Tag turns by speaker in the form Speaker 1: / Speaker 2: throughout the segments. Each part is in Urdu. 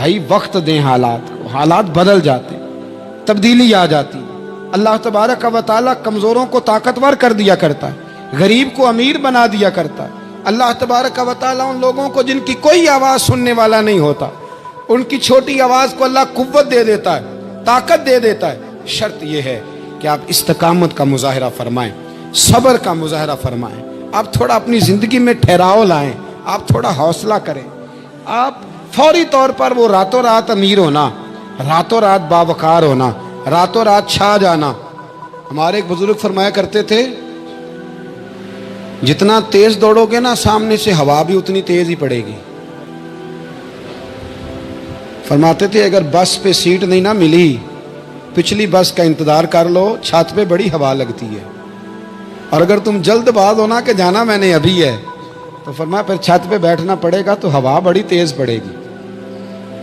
Speaker 1: بھائی وقت دیں حالات کو، حالات بدل جاتے، تبدیلی آ جاتی۔ اللہ تبارک و تعالیٰ کمزوروں کو طاقتور کر دیا کرتا ہے، غریب کو امیر بنا دیا کرتا ہے۔ اللہ تبارک و تعالیٰ ان لوگوں کو جن کی کوئی آواز سننے والا نہیں ہوتا، ان کی چھوٹی آواز کو اللہ قوت دے دیتا ہے، طاقت دے دیتا ہے۔ شرط یہ ہے کہ آپ استقامت کا مظاہرہ فرمائیں، صبر کا مظاہرہ فرمائیں، آپ تھوڑا اپنی زندگی میں ٹھہراؤ لائیں، آپ تھوڑا حوصلہ کریں۔ آپ فوری طور پر وہ راتوں رات امیر ہونا، راتوں رات باوقار ہونا، راتوں رات چھا جانا۔ ہمارے ایک بزرگ فرمایا کرتے تھے، جتنا تیز دوڑو گے نا سامنے سے ہوا بھی اتنی تیز ہی پڑے گی۔ فرماتے تھے اگر بس پہ سیٹ نہیں نہ ملی، پچھلی بس کا انتظار کر لو، چھت پہ بڑی ہوا لگتی ہے، اور اگر تم جلد باز ہونا کہ جانا میں نے ابھی ہے، تو فرمایا پھر چھت پہ بیٹھنا پڑے گا تو ہوا بڑی تیز پڑے گی۔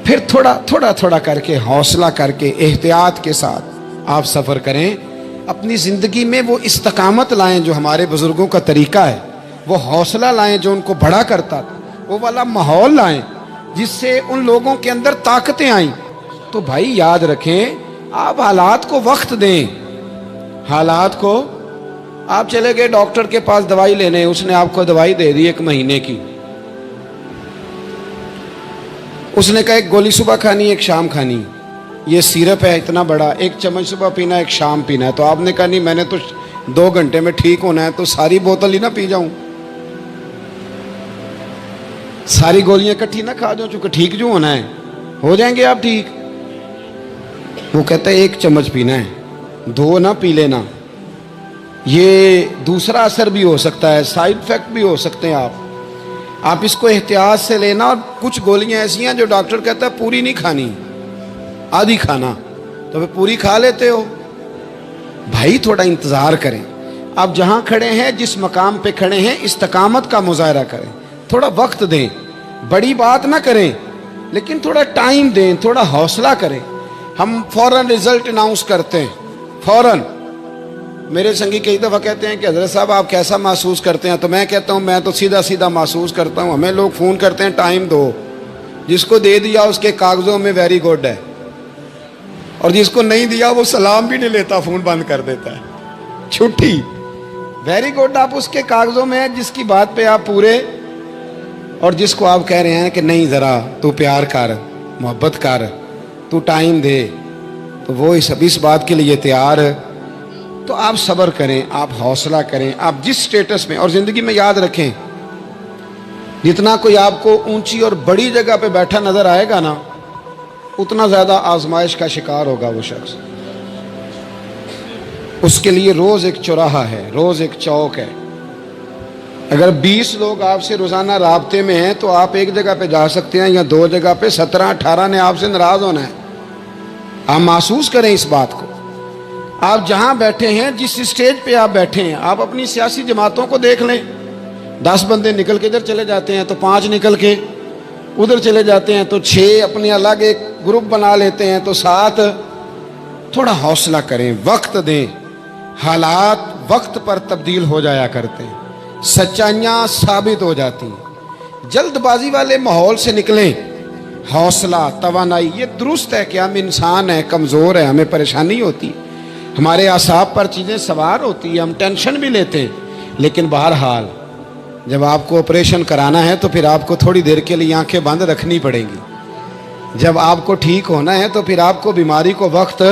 Speaker 1: پھر تھوڑا تھوڑا کر کے، حوصلہ کر کے، احتیاط کے ساتھ آپ سفر کریں، اپنی زندگی میں وہ استقامت لائیں جو ہمارے بزرگوں کا طریقہ ہے، وہ حوصلہ لائیں جو ان کو بڑا کرتا تھا، وہ والا ماحول لائیں جس سے ان لوگوں کے اندر طاقتیں آئیں۔ تو بھائی یاد رکھیں، آپ حالات کو وقت دیں، حالات کو۔ آپ چلے گئے ڈاکٹر کے پاس دوائی لینے، اس نے آپ کو دوائی دے دی 1 مہینے کی، اس نے کہا 1 گولی صبح کھانی 1 شام کھانی، یہ سیرپ ہے اتنا بڑا، 1 چمچ صبح پینا 1 شام پینا ہے۔ تو آپ نے کہا نہیں میں نے تو 2 گھنٹے میں ٹھیک ہونا ہے، تو ساری بوتل ہی نہ پی جاؤں، ساری گولیاں اکٹھی نہ کھا جاؤں، چونکہ ٹھیک جو ہونا ہے ہو جائیں گے آپ ٹھیک۔ وہ کہتا ہے 1 چمچ پینا ہے، 2 نہ پی لینا، یہ دوسرا اثر بھی ہو سکتا ہے، سائیڈ افیکٹ بھی ہو سکتے ہیں، آپ اس کو احتیاط سے لینا۔ اور کچھ گولیاں ایسی ہیں جو ڈاکٹر کہتا ہے پوری نہیں کھانی، آدھی کھانا، تو پھر پوری کھا لیتے ہو۔ بھائی تھوڑا انتظار کریں، آپ جہاں کھڑے ہیں، جس مقام پہ کھڑے ہیں، استقامت کا مظاہرہ کریں، تھوڑا وقت دیں، بڑی بات نہ کریں لیکن تھوڑا ٹائم دیں، تھوڑا حوصلہ کریں۔ ہم فوراً رزلٹ اناؤنس کرتے ہیں، فوراً۔ میرے سنگی کئی دفعہ کہتے ہیں کہ حضرت صاحب آپ کیسا محسوس کرتے ہیں، تو میں کہتا ہوں میں تو سیدھا محسوس کرتا ہوں۔ ہمیں لوگ فون کرتے ہیں ٹائم دو، جس کو دے دیا اس کے کاغذوں میں ویری گڈ ہے، اور جس کو نہیں دیا وہ سلام بھی نہیں لیتا، فون بند کر دیتا ہے، چھٹی۔ ویری گڈ آپ اس کے کاغذوں میں ہے جس کی بات پہ آپ پورے، اور جس کو آپ کہہ رہے ہیں کہ نہیں ذرا تو پیار کر، محبت کر، تو ٹائم دے، تو وہ اس بات کے لیے تیار ہے۔ تو آپ صبر کریں، آپ حوصلہ کریں، آپ جس سٹیٹس میں، اور زندگی میں یاد رکھیں جتنا کوئی آپ کو اونچی اور بڑی جگہ پہ بیٹھا نظر آئے گا نا، اتنا زیادہ آزمائش کا شکار ہوگا وہ شخص۔ اس کے لیے روز ایک چوراہا ہے، روز ایک چوک ہے۔ اگر 20 لوگ آپ سے روزانہ رابطے میں ہیں تو آپ ایک جگہ پہ جا سکتے ہیں، یا 2 جگہ پہ 17-18 نے آپ سے ناراض ہونا ہے۔ آپ محسوس کریں اس بات کو۔ آپ جہاں بیٹھے ہیں، جس اسٹیج پہ آپ بیٹھے ہیں، آپ اپنی سیاسی جماعتوں کو دیکھ لیں، 10 بندے نکل کے ادھر چلے جاتے ہیں تو 5 نکل کے ادھر چلے جاتے ہیں، تو 6 اپنے الگ ایک گروپ بنا لیتے ہیں، تو 7۔ تھوڑا حوصلہ کریں، وقت دیں، حالات وقت پر تبدیل ہو جایا کرتے ہیں، سچائیاں ثابت ہو جاتی ہیں۔ جلد بازی والے ماحول سے نکلیں، حوصلہ، توانائی، یہ درست ہے کہ ہم انسان ہیں، کمزور ہیں، ہمیں پریشانی ہوتی ہے، ہمارے اعصاب پر چیزیں سوار ہوتی ہیں، ہم ٹینشن بھی لیتے ہیں، لیکن بہرحال جب آپ کو آپریشن کرانا ہے تو پھر آپ کو تھوڑی دیر کے لیے آنکھیں بند رکھنی پڑیں گی۔ جب آپ کو ٹھیک ہونا ہے تو پھر آپ کو بیماری کو وقت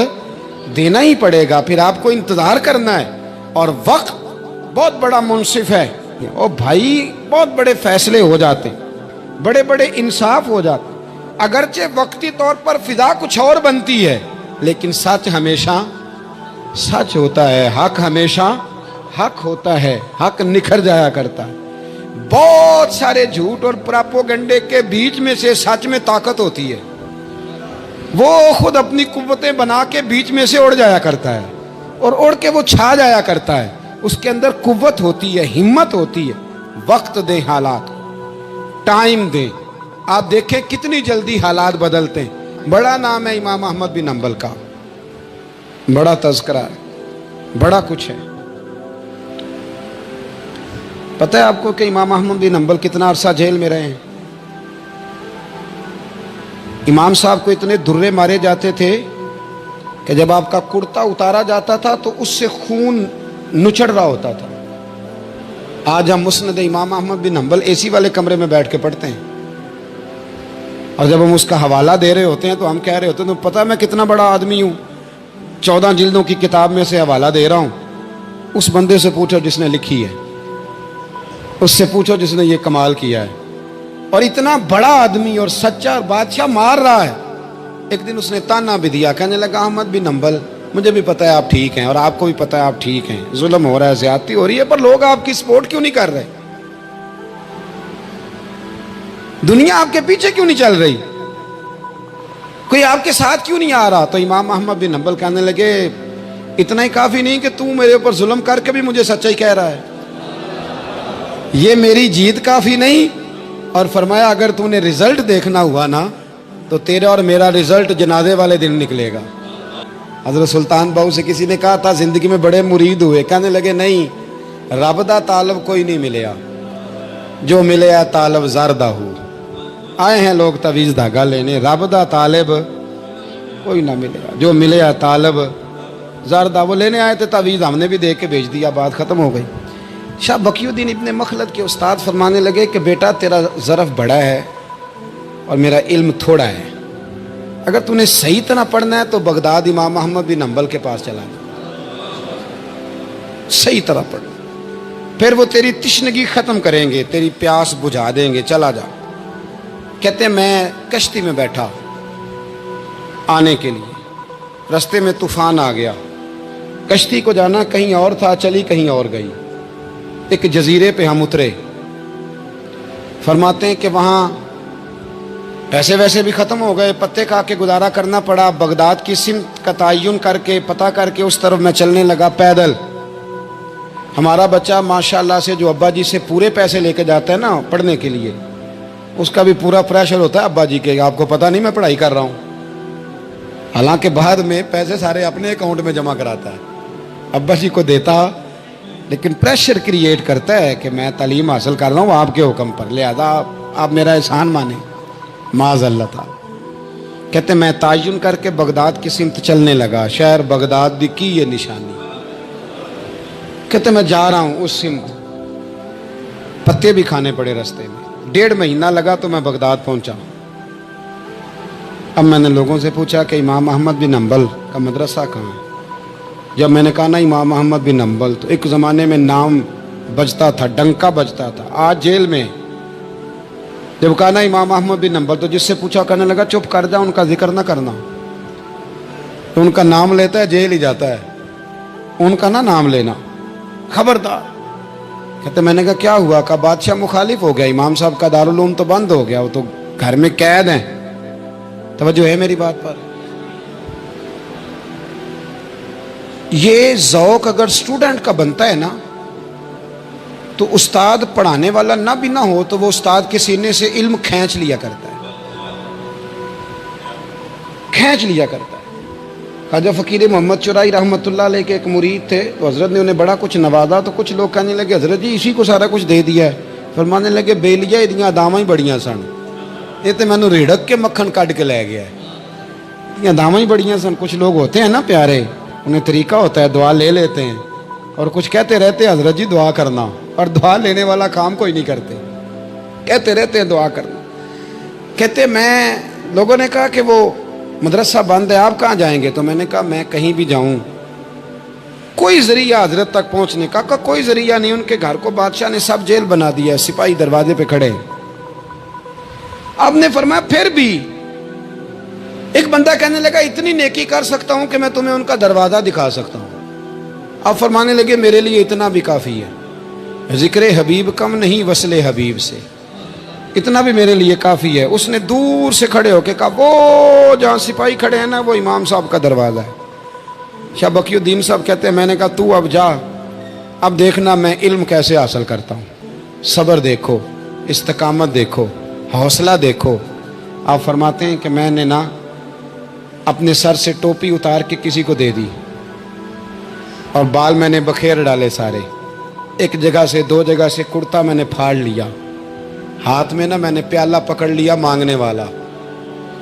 Speaker 1: دینا ہی پڑے گا، پھر آپ کو انتظار کرنا ہے، اور وقت بہت بڑا منصف ہے۔ اور بھائی بہت بڑے فیصلے ہو جاتے ہیں، بڑے بڑے انصاف ہو جاتے ہیں، اگرچہ وقتی طور پر فضا کچھ اور بنتی ہے، لیکن سچ ہمیشہ سچ ہوتا ہے، حق ہمیشہ حق ہوتا ہے، حق نکھر جایا کرتا ہے۔ بہت سارے جھوٹ اور پراپوگنڈے کے بیچ میں سے سچ میں طاقت ہوتی ہے، وہ خود اپنی قوتیں بنا کے بیچ میں سے اڑ جایا کرتا ہے، اور اڑ کے وہ چھا جایا کرتا ہے، اس کے اندر قوت ہوتی ہے، ہمت ہوتی ہے۔ وقت دیں، حالات کو ٹائم دیں، آپ دیکھیں کتنی جلدی حالات بدلتے ہیں۔ بڑا نام ہے امام احمد بن حنبل کا، بڑا تذکرہ ہے، بڑا کچھ ہے۔ پتہ ہے آپ کو کہ امام احمد بن حنبل کتنا عرصہ جیل میں رہے ہیں؟ امام صاحب کو اتنے درے مارے جاتے تھے کہ جب آپ کا کرتا اتارا جاتا تھا تو اس سے خون نچڑ رہا ہوتا تھا. آج ہم مسند امام احمد بن حنبل اے سی والے کمرے میں بیٹھ کے پڑھتے ہیں، اور جب ہم اس کا حوالہ دے رہے ہوتے ہیں تو ہم کہہ رہے ہوتے ہیں تو پتہ میں کتنا بڑا آدمی ہوں، 14 جلدوں کی کتاب میں سے حوالہ دے رہا ہوں. اس بندے سے پوچھو جس نے لکھی ہے، اس سے پوچھو جس نے یہ کمال کیا ہے. اور اتنا بڑا آدمی اور سچا بادشاہ مار رہا ہے. ایک دن اس نے تانا بھی دیا، کہنے لگا احمد بن حنبل مجھے بھی پتہ ہے آپ ٹھیک ہیں اور آپ کو بھی پتہ ہے آپ ٹھیک ہیں، ظلم ہو رہا ہے، زیادتی ہو رہی ہے، پر لوگ آپ کی سپورٹ کیوں نہیں کر رہے؟ دنیا آپ کے پیچھے کیوں نہیں چل رہی؟ کوئی آپ کے ساتھ کیوں نہیں آ رہا؟ تو امام احمد بن حنبل کہنے لگے اتنا ہی کافی نہیں کہ تو میرے اوپر ظلم کر کے بھی مجھے سچائی کہہ رہا ہے، یہ میری جیت کافی نہیں. اور فرمایا اگر تو نے رزلٹ دیکھنا ہوا نا تو تیرا اور میرا رزلٹ جنازے والے دن نکلے گا. حضرت سلطان بہو سے کسی نے کہا تھا زندگی میں بڑے مرید ہوئے، کہنے لگے نہیں، رب دا طالب کوئی نہیں ملیا، جو ملیا طالب زردہ ہو. آئے ہیں لوگ تعویذ دھاگا لینے، رب دا طالب کوئی نہ ملیا، جو ملیا طالب زردہ. وہ لینے آئے تھے تعویذ، ہم نے بھی دے کے بھیج دیا، بات ختم ہو گئی. شاہ بقی الدین ابن مخلد کے استاد فرمانے لگے کہ بیٹا تیرا ظرف بڑا ہے اور میرا علم تھوڑا ہے، اگر تو نے صحیح طرح پڑھنا ہے تو بغداد امام احمد بن حنبل کے پاس چلا جا، صحیح طرح پڑھنا، پھر وہ تیری تشنگی ختم کریں گے، تیری پیاس بجھا دیں گے، چلا جا. کہتے ہیں میں کشتی میں بیٹھا آنے کے لیے، رستے میں طوفان آ گیا، کشتی کو جانا کہیں اور تھا، چلی کہیں اور گئی. ایک جزیرے پہ ہم اترے. فرماتے ہیں کہ وہاں پیسے ویسے بھی ختم ہو گئے، پتے کھا کے گزارا کرنا پڑا. بغداد کی سمت کا تعین کر کے پتہ کر کے اس طرف میں چلنے لگا پیدل. ہمارا بچہ ماشاءاللہ سے جو ابا جی سے پورے پیسے لے کے جاتا ہے نا پڑھنے کے لیے، اس کا بھی پورا پریشر ہوتا ہے ابا جی کے، آپ کو پتہ نہیں میں پڑھائی کر رہا ہوں، حالانکہ بعد میں پیسے سارے اپنے اکاؤنٹ میں جمع کراتا ہے، ابا جی کو دیتا، لیکن پریشر کریٹ کرتا ہے کہ میں تعلیم حاصل کر رہا ہوں آپ کے حکم پر، لہذا آپ میرا احسان مانیں. معاذ اللہ تعالی. کہتے میں تعین کر کے بغداد کی سمت چلنے لگا، شہر بغداد دی کی یہ نشانی. کہتے میں جا رہا ہوں اس سمت، پتے بھی کھانے پڑے رستے میں. 1.5 مہینہ لگا تو میں بغداد پہنچا. اب میں نے لوگوں سے پوچھا کہ امام احمد بن حنبل کا مدرسہ کہاں ہے؟ جب میں نے کہا نا امام احمد بن حنبل، تو ایک زمانے میں نام بجتا تھا، ڈنکا بجتا تھا. آج جیل میں. جب کہا نا امام احمد بن حنبل تو جس سے پوچھا کہنے لگا چپ کر جا، ان کا ذکر نہ کرنا. تو ان کا نام لیتا ہے جیل ہی جاتا ہے، ان کا نہ نام لینا، خبردار. کہتے میں نے کہا کیا ہوا؟ کہا بادشاہ مخالف ہو گیا، امام صاحب کا دارالعلوم تو بند ہو گیا، وہ تو گھر میں قید ہیں. توجہ ہے میری بات پر؟ یہ ذوق اگر اسٹوڈنٹ کا بنتا ہے نا تو استاد پڑھانے والا نہ بھی نہ ہو تو وہ استاد کے سینے سے علم کھینچ لیا کرتا ہے، کھینچ لیا کرتا ہے. خواجہ فقیر محمد چرائی رحمۃ اللہ علیہ کے ایک مرید تھے، تو حضرت نے انہیں بڑا کچھ نوازا. تو کچھ لوگ کہنے لگے حضرت جی اسی کو سارا کچھ دے دیا ہے. فرمانے لگے بیلیاں ادیاں داواں ہی بڑیاں سن، یہ تو مینوں ریڑک کے مکھن کٹ کے لے گیا ہے. یہ داواں ہی بڑیاں سن. کچھ لوگ ہوتے ہیں نا پیارے، انہیں طریقہ ہوتا ہے دعا لے لیتے ہیں اور کچھ کہتے رہتے ہیں حضرت جی دعا کرنا، اور دعا لینے والا کام کوئی نہیں کرتے، کہتے رہتے ہیں دعا کرنا. کہتے میں لوگوں نے کہا کہ وہ مدرسہ بند ہے، آپ کہاں جائیں گے؟ تو میں نے کہا میں کہیں بھی جاؤں کوئی ذریعہ حضرت تک پہنچنے کا. کوئی ذریعہ نہیں. ان کے گھر کو بادشاہ نے سب جیل بنا دیا ہے، سپاہی دروازے پہ کھڑے. آپ نے فرمایا پھر بھی ایک بندہ کہنے لگا اتنی نیکی کر سکتا ہوں کہ میں تمہیں ان کا دروازہ دکھا سکتا ہوں. آپ فرمانے لگے میرے لیے اتنا بھی کافی ہے، ذکر حبیب کم نہیں وصل حبیب سے، اتنا بھی میرے لیے کافی ہے. اس نے دور سے کھڑے ہو کے کہا وہ جہاں سپاہی کھڑے ہیں نا وہ امام صاحب کا دروازہ ہے. شاہ بقی الدین صاحب کہتے ہیں میں نے کہا تو اب جا، اب دیکھنا میں علم کیسے حاصل کرتا ہوں. صبر دیکھو، استقامت دیکھو، حوصلہ دیکھو. آپ فرماتے ہیں کہ میں نے نا اپنے سر سے ٹوپی اتار کے کسی کو دے دی اور بال میں نے بخیر ڈالے سارے. ایک جگہ سے 2 جگہ سے کرتا میں نے پھاڑ لیا، ہاتھ میں نا میں نے پیالہ پکڑ لیا مانگنے والا.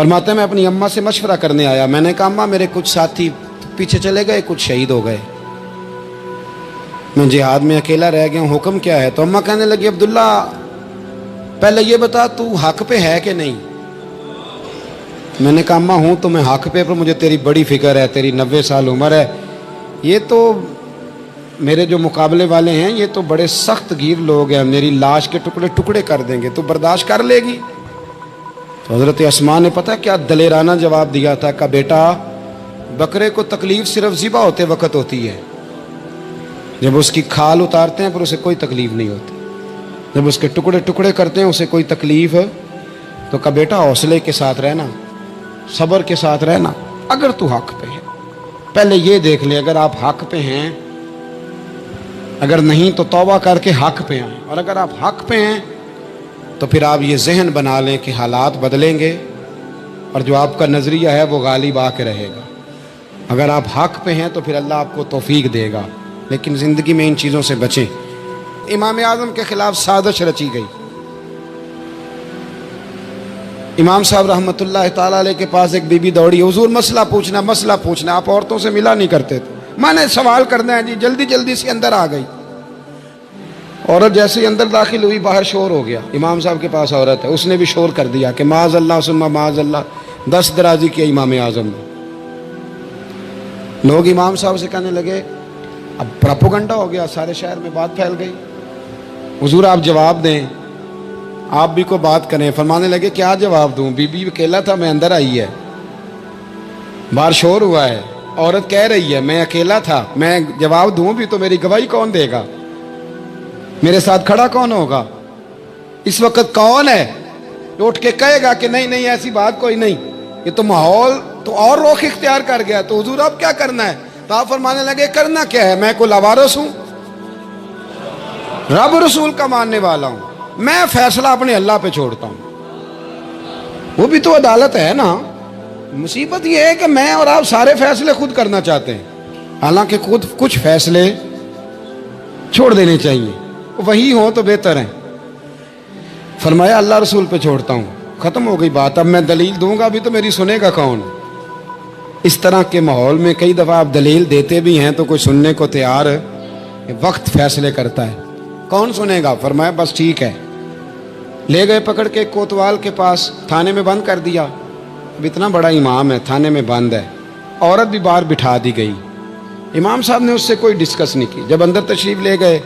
Speaker 1: فرماتے ہیں میں اپنی اماں سے مشورہ کرنے آیا، میں نے کہا اماں میرے کچھ ساتھی پیچھے چلے گئے، کچھ شہید ہو گئے، میں جہاد میں اکیلا رہ گیا ہوں، حکم کیا ہے؟ تو اماں کہنے لگی عبداللہ پہلے یہ بتا تو حق پہ ہے کہ نہیں؟ میں نے کہا اماں ہوں تو میں حق پہ، پر مجھے تیری بڑی فکر ہے، تیری 90 سال عمر ہے، یہ تو میرے جو مقابلے والے ہیں یہ تو بڑے سخت گیر لوگ ہیں، میری لاش کے ٹکڑے ٹکڑے کر دیں گے، تو برداشت کر لے گی؟ تو حضرت اسماء نے پتہ کیا دلیرانہ جواب دیا تھا کہ بیٹا بکرے کو تکلیف صرف ذبح ہوتے وقت ہوتی ہے، جب اس کی کھال اتارتے ہیں پر اسے کوئی تکلیف نہیں ہوتی، جب اس کے ٹکڑے ٹکڑے کرتے ہیں اسے کوئی تکلیف، تو کہا بیٹا حوصلے کے ساتھ رہنا، صبر کے ساتھ رہنا، اگر تو حق پہ ہے پہلے یہ دیکھ لے، اگر آپ حق پہ ہیں، اگر نہیں تو توبہ کر کے حق پہ آئیں، اور اگر آپ حق پہ ہیں تو پھر آپ یہ ذہن بنا لیں کہ حالات بدلیں گے اور جو آپ کا نظریہ ہے وہ غالب آ کے رہے گا، اگر آپ حق پہ ہیں تو پھر اللہ آپ کو توفیق دے گا، لیکن زندگی میں ان چیزوں سے بچیں۔ امام اعظم کے خلاف سازش رچی گئی، امام صاحب رحمۃ اللہ تعالیٰ علیہ کے پاس ایک بی بی دوڑی، حضور مسئلہ پوچھنا، آپ عورتوں سے ملا نہیں کرتے تھے، میں نے سوال کرنا ہے جی، جلدی جلدی سے اندر آ گئی، عورت جیسے ہی اندر داخل ہوئی باہر شور ہو گیا، امام صاحب کے پاس عورت ہے، اس نے بھی شور کر دیا کہ معاذ اللہ ثم معاذ اللہ، 10 درازی کیا امام اعظم نے۔ لوگ امام صاحب سے کہنے لگے اب پراپوگنڈا ہو گیا، سارے شہر میں بات پھیل گئی، حضور آپ جواب دیں، آپ بھی کو بات کریں۔ فرمانے لگے کیا جواب دوں، بی بی اکیلا تھا، میں اندر آئی ہے، باہر شور ہوا ہے، عورت کہہ رہی ہے میں اکیلا تھا، میں جواب دوں بھی تو میری گواہی کون دے گا، میرے ساتھ کھڑا کون ہوگا، اس وقت کون ہے جو اٹھ کے کہے گا کہ نہیں نہیں ایسی بات کوئی نہیں، یہ تو ماحول تو اور رخ اختیار کر گیا، تو حضور اب کیا کرنا ہے؟ تو آپ فرمانے لگے کرنا کیا ہے، میں کوئی لاوارث ہوں، رب رسول کا ماننے والا ہوں، میں فیصلہ اپنے اللہ پہ چھوڑتا ہوں، وہ بھی تو عدالت ہے نا۔ مصیبت یہ ہے کہ میں اور آپ سارے فیصلے خود کرنا چاہتے ہیں، حالانکہ خود کچھ فیصلے چھوڑ دینے چاہیے، وہی ہوں تو بہتر ہیں۔ فرمایا اللہ رسول پہ چھوڑتا ہوں، ختم ہو گئی بات، اب میں دلیل دوں گا بھی تو میری سنے گا کون؟ اس طرح کے ماحول میں کئی دفعہ آپ دلیل دیتے بھی ہیں تو کوئی سننے کو تیار، وقت فیصلے کرتا ہے، کون سنے گا؟ فرمایا بس ٹھیک ہے، لے گئے پکڑ کے کوتوال کے پاس، تھانے میں بند کر دیا، اب اتنا بڑا امام ہے تھانے میں بند ہے، عورت بھی باہر بٹھا دی گئی، امام صاحب نے اس سے کوئی ڈسکس نہیں کی، جب اندر تشریف لے گئے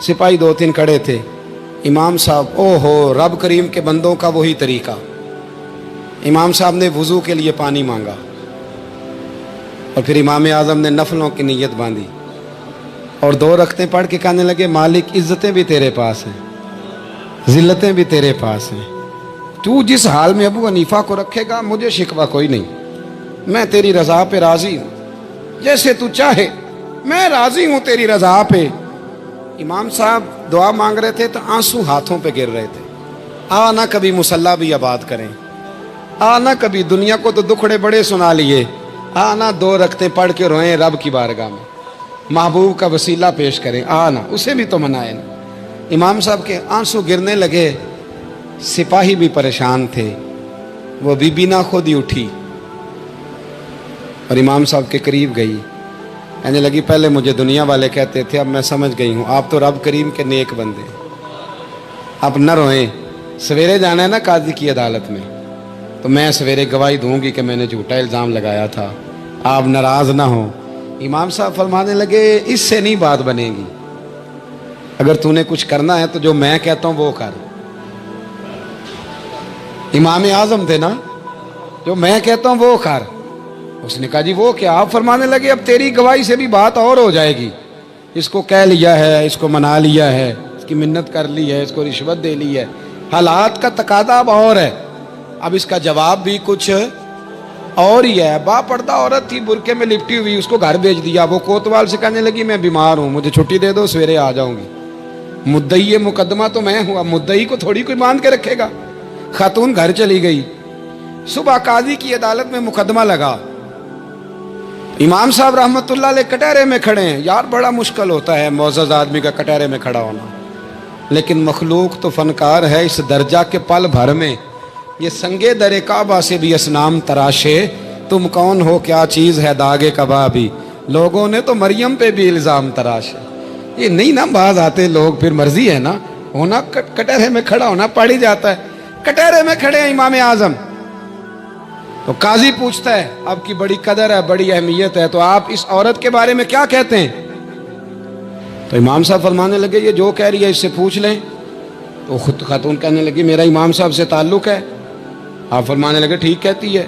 Speaker 1: سپاہی 2-3 کھڑے تھے، امام صاحب او ہو رب کریم کے بندوں کا وہی طریقہ، امام صاحب نے وضو کے لیے پانی مانگا اور پھر امام اعظم نے نفلوں کی نیت باندھی اور 2 رکعتیں پڑھ کے کہنے لگے مالک عزتیں بھی تیرے پاس ہیں، ذلتیں بھی تیرے پاس ہیں، تو جس حال میں ابو حنیفہ کو رکھے گا مجھے شکوہ کوئی نہیں، میں تیری رضا پہ راضی ہوں، جیسے تو چاہے میں راضی ہوں تیری رضا پہ۔ امام صاحب دعا مانگ رہے تھے تو آنسو ہاتھوں پہ گر رہے تھے، نہ کبھی مصلی بھی آباد کریں، نہ کبھی دنیا کو تو دکھڑے بڑے سنا لیے، نہ 2 رکعتیں پڑھ کے روئیں رب کی بارگاہ میں، محبوب کا وسیلہ پیش کریں، نہ اسے بھی تو منائیں نا۔ امام صاحب کے آنسو گرنے لگے، سپاہی بھی پریشان تھے، وہ بی بی نہ خود ہی اٹھی اور امام صاحب کے قریب گئی، کہنے لگی پہلے مجھے دنیا والے کہتے تھے، اب میں سمجھ گئی ہوں آپ تو رب کریم کے نیک بندے، اب نہ روئیں، سویرے جانا ہے نا قاضی کی عدالت میں، تو میں سویرے گواہی دوں گی کہ میں نے جھوٹا الزام لگایا تھا، آپ ناراض نہ ہوں۔ امام صاحب فرمانے لگے اس سے نہیں بات بنے گی، اگر تو نے کچھ کرنا ہے تو جو میں کہتا ہوں وہ کر، امام اعظم تھے نا، جو میں کہتا ہوں وہ کر۔ اس نے کہا جی وہ کیا؟ آپ فرمانے لگے اب تیری گواہی سے بھی بات اور ہو جائے گی، اس کو کہہ لیا ہے، اس کو منا لیا ہے، اس کی منت کر لی ہے، اس کو رشوت دے لی ہے، حالات کا تقاضا اب اور ہے، اب اس کا جواب بھی کچھ اور ہی ہے۔ با پردہ عورت تھی، برقعے میں لپٹی ہوئی، اس کو گھر بھیج دیا، وہ کوتوال سے کہنے لگی میں بیمار ہوں، مجھے چھٹی دے دو، سویرے آ جاؤں گی، مدعی مقدمہ تو میں ہوں، اب مدعی کو تھوڑی کوئی باندھ کے رکھے گا۔ خاتون گھر چلی گئی، صبح قاضی کی عدالت میں مقدمہ لگا، امام صاحب رحمۃ اللہ علیہ کٹہرے میں کھڑے ہیں، یار بڑا مشکل ہوتا ہے معزز آدمی کا کٹہرے میں کھڑا ہونا، لیکن مخلوق تو فنکار ہے، اس درجہ کے پل بھر میں یہ سنگے در کعبہ سے بھی اسنام تراشے، تم کون ہو کیا چیز ہے داغے کبابی، لوگوں نے تو مریم پہ بھی الزام تراشے۔ یہ نہیں نا باز آتے لوگ، پھر مرضی ہے نا، ہونا کٹہرے میں کھڑا ہونا پڑ ہی جاتا ہے۔ کٹہرے میں کھڑے ہیں امام اعظم، تو قاضی پوچھتا ہے آپ کی بڑی قدر ہے، بڑی اہمیت ہے، تو آپ اس عورت کے بارے میں کیا کہتے ہیں؟ تو امام صاحب فرمانے لگے یہ جو کہہ رہی ہے اس سے پوچھ لیں۔ تو خود خاتون کہنے لگی میرا امام صاحب سے تعلق ہے۔ آپ فرمانے لگے ٹھیک کہتی ہے۔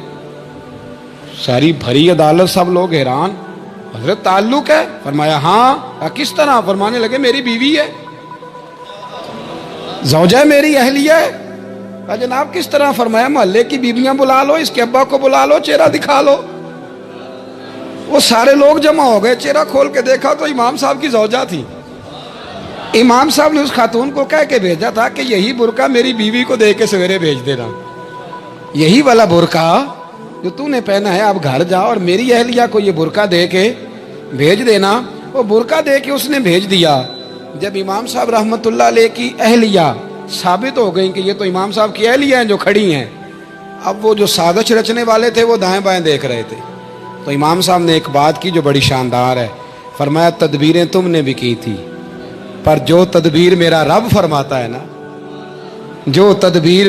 Speaker 1: ساری بھری عدالت سب لوگ حیران، حضرت تعلق ہے؟ فرمایا ہاں۔ کس طرح؟ فرمانے لگے میری بیوی ہے، زوجہ میری اہلیہ ہے۔ جناب کس طرح؟ فرمایا محلے کی بیویاں بلا لو، اس کے ابا کو بلا لو، چہرہ دکھا لو۔ وہ سارے لوگ جمع ہو گئے، چہرہ کھول کے دیکھا تو امام صاحب کی زوجہ تھی۔ امام صاحب نے اس خاتون کو کہہ کے بھیجا تھا کہ یہی برقع میری بیوی کو دے کے سویرے بھیج دینا، یہی والا برقع جو تو نے پہنا ہے، اب گھر جا اور میری اہلیہ کو یہ برقع دے کے بھیج دینا۔ وہ برقع دے کے اس نے بھیج دیا۔ جب امام صاحب رحمت اللہ علیہ کی اہلیہ ثابت ہو گئی کہ یہ تو امام صاحب کی اہلیہ ہیں جو کھڑی ہیں، اب وہ جو سازش رچنے والے تھے وہ دائیں بائیں دیکھ رہے تھے، تو امام صاحب نے ایک بات کی جو بڑی شاندار ہے، فرمایا تدبیریں تم نے بھی کی تھی، پر جو تدبیر میرا رب فرماتا ہے نا، جو تدبیر